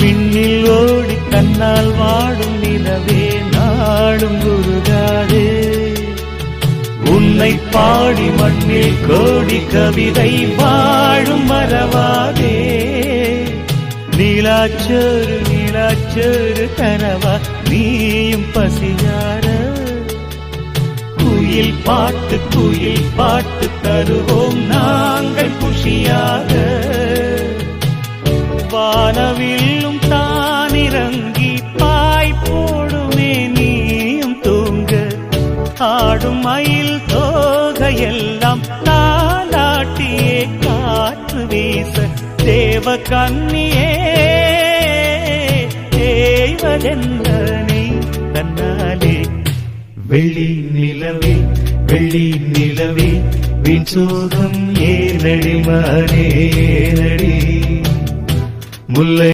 விண்ணில் ஓடி தன்னால் வாடும் நிலவே நாடும் உருகாதே. உன்னை பாடி மண்ணில் கோடி கவிதை வாழும் மறவாதே. நீலாச்சோறு நீலாச்சோறு கனவா நீயும் பசியார. குயில் பாட்டு தருவோம் நாங்கள் குஷியாக. வானவில்லும் தானிறங்கி பாய் போடுமே நீயும் தூங்க. ஆடும் மயில் தோகையெல்லாம் தாலாட்டியே காற்று வீச. தேவ கன்னியே தேவதென்றனை தன்னாலே. வெள்ளி நிலவே வெள்ளி நிலவே வீண் சோகம் ஏனடி மானே ஏனடி முல்லை